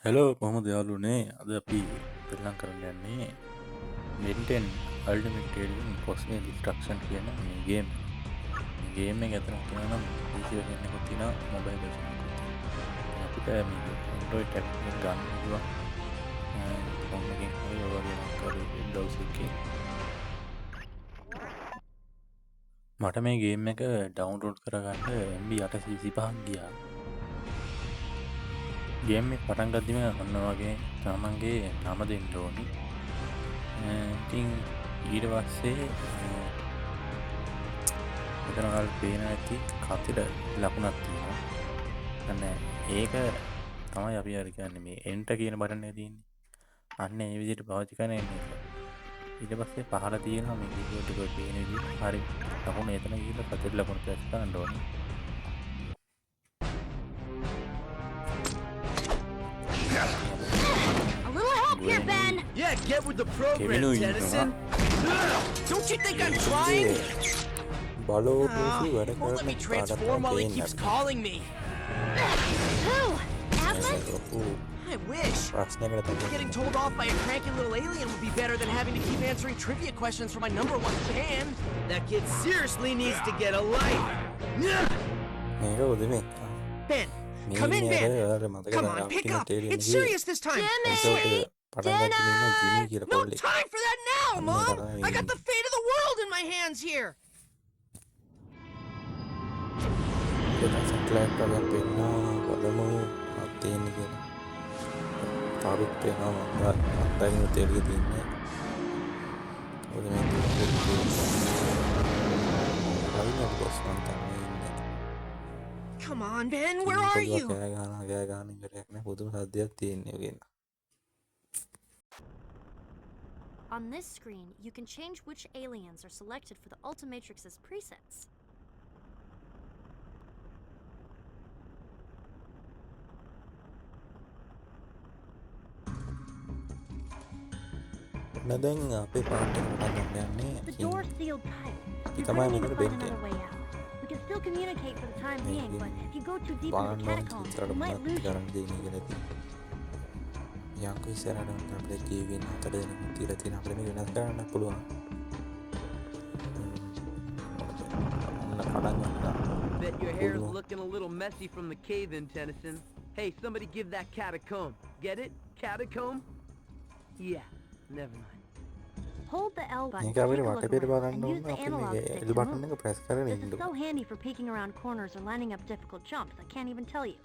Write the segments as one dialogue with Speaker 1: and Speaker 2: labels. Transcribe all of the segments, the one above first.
Speaker 1: Hello කොහොමද යාළුවනේ අද අපි පෙරලං කරන්න යන්නේ මෙන්ටෙන් අල්ඩිමිටේඩින් කොස්මේ ඩිස්ට්‍රක්ෂන් කියන මේ ගේම් ගේම ඇතන තිනම් පිසි වගෙන්නෙකුත් තින මොබයිල් වශයෙකුත් අපිට මේ ඇන්ඩරෝයිඩ් ටැබ්ලට් ගන්න පුළුවන් ෆෝන් එකෙන් හරි ඔය වගේ මොකක් හරි බ්‍රවුසර් එකකින් මට මේ ගේම් එක ඩවුන්ලෝඩ් කරගන්න MB 825ක් ගියා ගේම් එක පටන් ගද්දිම ඔන්න වගේ තමන්ගේ නම දෙන්න ඕනි ඉතින් ඊට පස්සේ මෙතන ඔයාලට පේන ඇති කතිර ලකුණක් තියෙනවා අන්න ඒක තමයි අපි අර කියන්නේ මේ එන්ටර් කියන බටන් එක තියෙන්නේ අන්න ඒ විදිහට පාවිච්චි කරන එක ඊට පස්සේ පහළ තියෙනවා මේ කීබෝඩ් එක පේන විදිහට හරි ලකුණ එතන ගිහලා කතිර ලකුණ ප්‍රෙස් කරන්න ඕනේ
Speaker 2: Here, Ben!
Speaker 3: Yeah, get with the program, Tennyson! Don't you think I'm trying? Won't let me transform while he keeps calling me!
Speaker 2: Who? Aslan?
Speaker 3: I wish! Getting told off by a cranky little alien would be better than having to keep answering trivia questions for my #1 fan! That kid seriously needs to get a life! Ben! Come in, Ben! Come on, pick up! It's serious this time! I swear! No time for that now, Mom! I got the fate of the world in my hands here! Come on, Ben, where are you?
Speaker 2: On this screen, you can change which aliens are selected for the Ultimatrix's presets. The door's sealed tight. You're gonna need to find another way out. We can still communicate for the time being, but if you go too deep into the catacombs, we might lose you.
Speaker 1: යංකු ඉස්සරහට අපිට ජීවින් හතර දෙනෙක් තියලා තියෙන අපිට මේක වෙනස් කරන්න පුළුවන්.
Speaker 3: Bet your hair's looking a little messy from the cave-in, Tennyson. Hey, somebody give that cat a comb. Get it? Catacomb? Yeah, never mind.
Speaker 2: Hold the L button
Speaker 1: මේක
Speaker 2: to
Speaker 1: අපිට
Speaker 2: take a look
Speaker 1: වටපිට
Speaker 2: around
Speaker 1: බලන්න
Speaker 2: and use
Speaker 1: ඕන
Speaker 2: the
Speaker 1: අපි
Speaker 2: analog
Speaker 1: මේ
Speaker 2: stick
Speaker 1: L
Speaker 2: to
Speaker 1: button
Speaker 2: move.
Speaker 1: එක press කරගෙන
Speaker 2: This is
Speaker 1: ඉන්න
Speaker 2: so
Speaker 1: ඕන.
Speaker 2: handy for peeking around corners or lining up difficult jumps, I can't even tell you.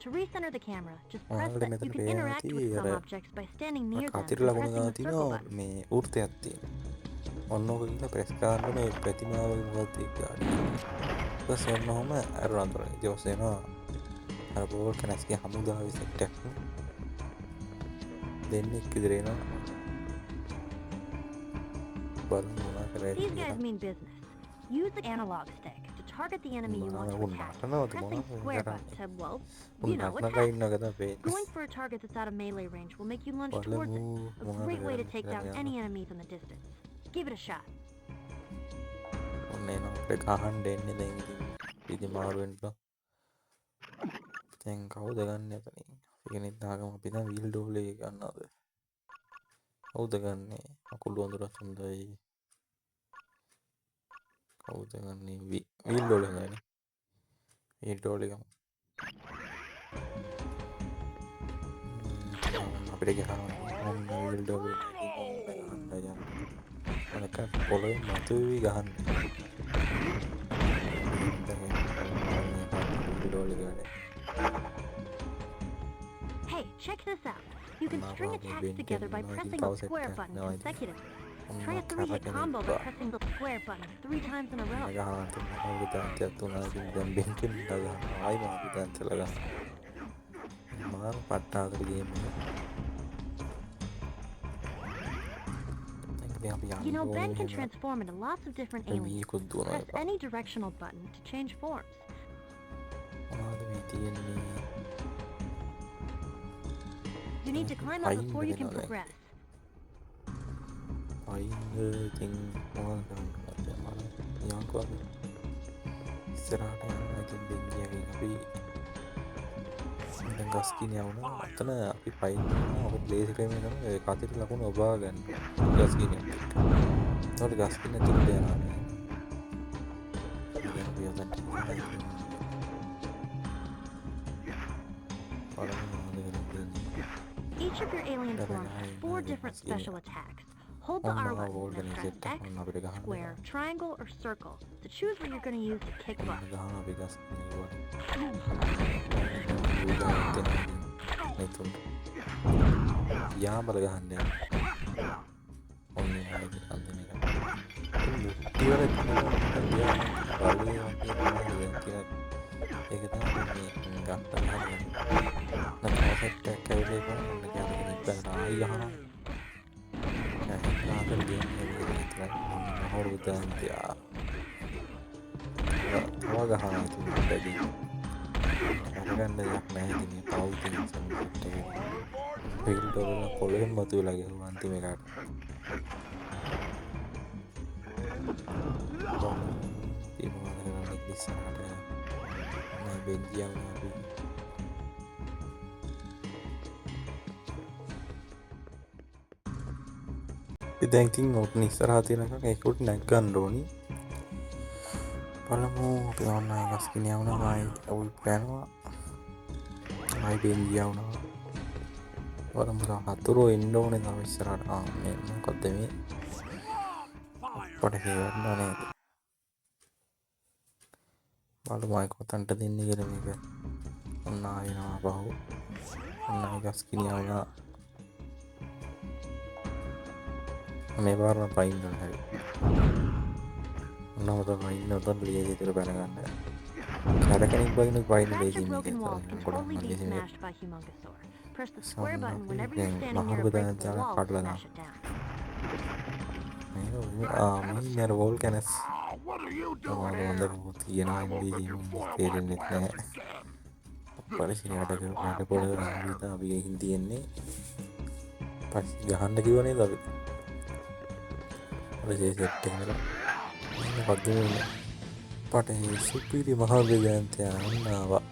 Speaker 2: To recenter the camera, just press
Speaker 1: ඔයාලට
Speaker 2: that.
Speaker 1: මෙතන
Speaker 2: You can
Speaker 1: පේනවා
Speaker 2: interact with
Speaker 1: ඇති
Speaker 2: some
Speaker 1: අර
Speaker 2: objects by standing near them
Speaker 1: කතිර
Speaker 2: and
Speaker 1: ලකුණ
Speaker 2: pressing
Speaker 1: ගාව
Speaker 2: the circle
Speaker 1: තියෙනවා
Speaker 2: button.
Speaker 1: මේ වෘත්තයක් තියෙනවා. ඔන්න ඔක ගිහලා press කරන්න මේ ප්‍රතිමාව මොකක්ද ගාඩි. ඊට ඔන්න ඔහම අරන් අතර. ඊට පස්සේ එනවා අර බෝල් කනස්ගේ හමුදාවේ සෙට් එකක්. දෙන්නෙක් ඉදිරිය එනවා. බලමු මොනවා කරයිද
Speaker 2: These
Speaker 1: කියලා.
Speaker 2: guys mean business. Use the analog stick to target the enemy you want to attack.
Speaker 1: නටනවද
Speaker 2: Pressing
Speaker 1: මොනවද
Speaker 2: square
Speaker 1: කරන්නේ?
Speaker 2: button to, well,
Speaker 1: උන්
Speaker 2: you know,
Speaker 1: නටනකයි
Speaker 2: attack.
Speaker 1: ඉන්නකද පේන්නේ.
Speaker 2: Going for a target that's out of melee range will make you lunge towards it. A great way to take down any enemies in the distance. Give it a shot.
Speaker 1: ඔන්න එනවා අපිට ගහන්න එන්නේ දැන් ඉතින් මාරු වෙන්න. දැන් කවුද ගන්න එතනින්? කෙනෙක් දාගම අපි දැන් වීල් ඩෝල් එක ගන්නවද? කවුද ගන්නේ? අකුළු වඳුරක් හොඳයි. කවුද ගන්නේ? වීල් ඩෝල් හොඳයිනේ. වීල් ඩෝල් එක. අපිට ගහනවා. ඔන්න වීල් ඩෝල් එක ගන්න. අනක පොළොවේ මතුවී ගහන්න.
Speaker 2: Hey, check this out. You can string attacks together by pressing the square button consecutively. Try a 3-hit combo by pressing the square button 3 times in a row. You know, Ben can transform into lots of different aliens. Press any directional button to change forms. You need to climb up before you can progress.
Speaker 1: දැන් ගස් කිනිය වුණා. අතන අපි පයින් යනවා. ඔබ place එකේ මේ තමයි ඒ කතිර ලකුණු ඔබා ගන්න. ගස් කිනියත් එක්ක. ඒකට ගස් කිනිය තුඩ යනවා නේ. දැන් අපි යන්න
Speaker 2: Each of your alien forms has 4 different special attacks. Hold the R button and press X, square, triangle, or circle to choose what you're going to use to kick butt.
Speaker 1: යා බල ගහන්න යනවා. ඔන්න ආයෙත් අන්තිම එක. මුට්ටිවල ඒක තමයි මේ ගන්න හදන්නේ. නැත්නම් සෙට් එකක් ඇවිල්ලා ඉවරන්න කියන්නේ ඉතින් ආයෙ ගහනවා. ආයෙත් ගේම් එක විතරයි. හොරු දැන් තියා. තව ගහනවා ඉතින් බැරි. කරගන්න දෙයක් නැහැ ඉතින් පවුතින් සම්පූර්ණ එක. ෆීල්ඩ් වල පොළෙන් මතුවලා ගිහුවා අන්තිම එකට. ඒ මොනවද කරන්නේ ඉස්සරහට. නෑ බෙන්ජියම් අපි. ඉතින් කින් ඔක්න ඉස්සරහා තියෙනකන් ඒකට නැග් ගන්න ඕනි. බලමු අපි ඔන්නයි ගස් කිනිය වුණා ආයි අවුල් පැනවා. ආයි බෙන්ජිය වුණා. වරම් හතුරෝ එන්න ඕනේ තමයි ඉස්සරහට. මේ මොකද්ද මේ? පොඩි හේවන්න නේද? බලමු ආයි කොතනට දෙන්නේ කියලා මේක. ඔන්න ආයෙනවා බහුව. ඔන්නයි ගස් කිනිය වුණා. මේ පාරම පයින් යන හැටි. ඔන්නම තමයි ඉන්න උතන් ලීජේ විතර බැන ගන්න. කරකෙනින් බයින පයින් ලීජේ මේක තමයි පොඩක් ලීජේ මේක.
Speaker 2: Press the square button whenever you're standing near a
Speaker 1: මහා
Speaker 2: break
Speaker 1: බුදුන්
Speaker 2: the wall to
Speaker 1: කඩලා
Speaker 2: smash it down.
Speaker 1: මේ නේර වෝල් කැනස්. මොනවද තියෙනවා ඉංග්‍රීසි තේරෙන්නේ නැහැ. පරිසරයට ගිහලා පොඩි රංගිත අපි හින්දි එන්නේ. පස්සේ ගහන්න කිව්ව නේද අපි? ඔය සෙට් එකකට මොකද්ද මේ පටේ සුපිරි මහා විද්‍යාන්තය ආවා.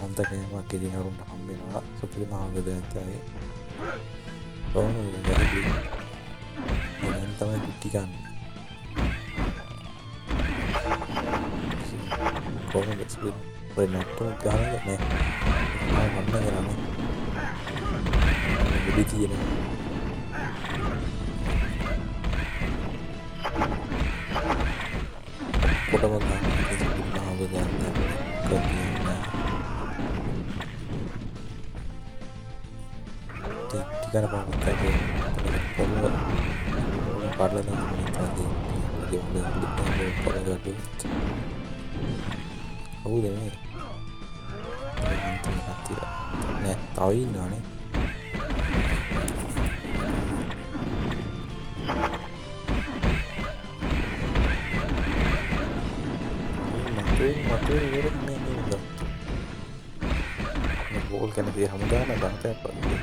Speaker 1: හොඳ කෑමක් ඉදිනරුන්ට හම්බ වෙනවා සුපිරි මහා විද්‍යාන්තයයි. දැන් තමයි පිටි ගන්න. කොහොමද ස්පීඩ් වෙනට්ටු ගානද නෑ. මම කරන්නේ. මෙඩි තියෙනවා. කොටම ගන්න ඉතින් මහා විද්‍යාන්තය කෝපියන ටිකන පාවිච්චි කරලා පාඩලා නම් ඉතින් ඒක පොරගඩු හවුද මේ නෑ තව ඉන්නවනේ මට ඉවරනේ නේද මේ බෝල් කනදී හමුදාන දාතයක් වගේ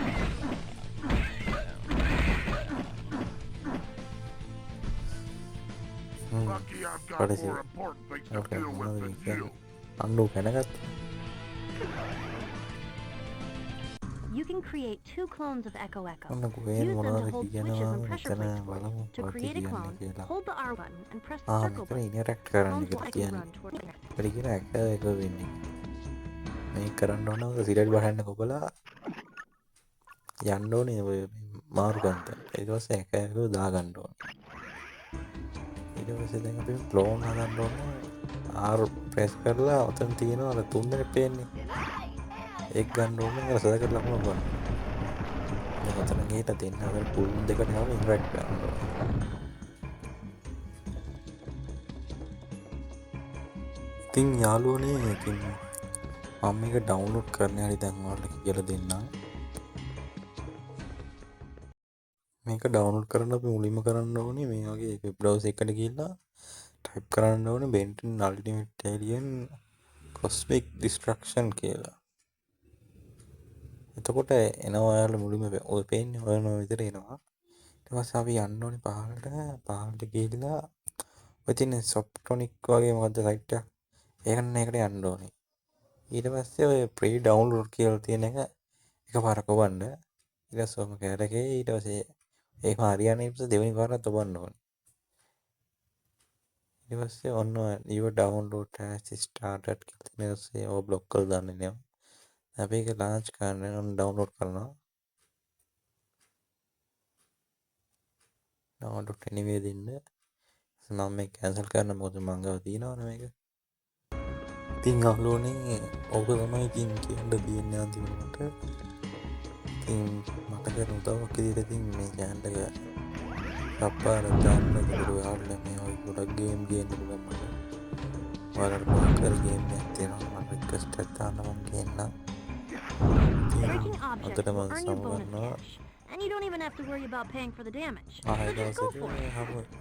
Speaker 1: පඩසි අන්නු කැනගත්ත
Speaker 2: You can create 2 clones of Echo Echo.
Speaker 1: ඔන්න
Speaker 2: Use
Speaker 1: ගුවෙන්
Speaker 2: them to
Speaker 1: මොනවද
Speaker 2: hold
Speaker 1: කියනවා
Speaker 2: switches and pressure
Speaker 1: මෙතන
Speaker 2: plates for you.
Speaker 1: බලමු
Speaker 2: To
Speaker 1: මොකක්ද
Speaker 2: create a
Speaker 1: කියන්නේ
Speaker 2: clone,
Speaker 1: කියලා
Speaker 2: hold the R button and press the circle
Speaker 1: මෙතන
Speaker 2: button.
Speaker 1: ඉන්ටරැක්ට් කරන්න
Speaker 2: Clones will
Speaker 1: කියලා
Speaker 2: actually
Speaker 1: කියන්නේ
Speaker 2: run toward the
Speaker 1: වැඩි කියන එක එක වෙන්නේ මේ කරන්න ඕන සිලට් බහන්න කොබලා යන්න ඕනේ ඔය මාරු ගන්න ඊට පස්සේ එක එක දාගන්න ඕනේ ඊට පස්සේ දැන් අපි ක්ලෝන් හදන්න ඕනේ R ප්‍රෙස් කරලා ඔතන තියෙනවා අර තුන් දෙනෙක් පේන්නේ ඒක ගන්න ඕනේ අර සදා කරලා ලකුණු ගන්න දැන් ඔතන ගේට දෙන්න අර පුල් දෙකට යවලා ඉන්ටරැක්ට් කරන්න ඕනේ ඉතින් යාළුවනේ ඉතින් මම මේක ඩවුන්ලෝඩ් කරන්න හරි දැන් ඔයාලට කියලා දෙන්නම් මේක ඩවුන්ලෝඩ් කරන්න අපි මුලින්ම කරන්න ඕනේ මේ වගේ වෙබ් බ්‍රවුසර් එකට ගිහිල්ලා ටයිප් කරන්න ඕනේ Benton Ultimate Alien Cosmic Destruction කියලා. එතකොට එනවා ඔයාලා මුලින්ම ඔය පේන්නේ ඔයන විතර එනවා. ඊට පස්සේ අපි යන්න ඕනේ පහළට ගිහිල්ලා ඔය තියෙන Softonic වගේ මොකද්ද සයිට් එකක්. ඒකට යන්න ඕනේ. ඊට පස්සේ ඔය ප්‍රී ඩවුන්ලෝඩ් කියලා තියෙන එක එකපාරක් ඔබන්න. ඊට පස්සේ ඔම කැරකේ ඊට පස්සේ ඒක හරියන්නේ ඉතින් දෙවෙනි පාරත් ඔබන්න ඕනේ. ඊට පස්සේ ඔන්න your download has started කියලා තියෙන ඊපස්සේ ඔය බ්ලොක් කරලා දාන්න නේද. අපි ඒක launch කරන්න ඔන්න ඩවුන්ලෝඩ් කරනවා. download anyway දෙන්න. මම මේක කැන්සල් කරන්න මොකද මං ගාව තියෙනවනේ මේක. ඉතින් අහලෝනේ ඔබ තමයි ඉතින් කියන්න දෙන්නේ අන්තිමට. ඉතින් මට කරන උදව්වක් විදිහට ඉතින් මේ channel එක අප්පාර දාන්න දුර ඔයාලා මේ වගේ ගොඩක් ගේම් ගේන්න පුළුවන් මට. ඔයාලට මොකක්ද ගේම් එකක් තියෙනවා මම රික්වෙස්ට් එකක් දාන්න මම කියන්නම්.
Speaker 2: Breaking objects
Speaker 1: අදට
Speaker 2: will
Speaker 1: මම
Speaker 2: earn you bonus
Speaker 1: සමගන්නවා.
Speaker 2: cash. And you don't even have to worry about paying for the damage.
Speaker 1: ආයෙ
Speaker 2: So just go for it.
Speaker 1: දවසක හමු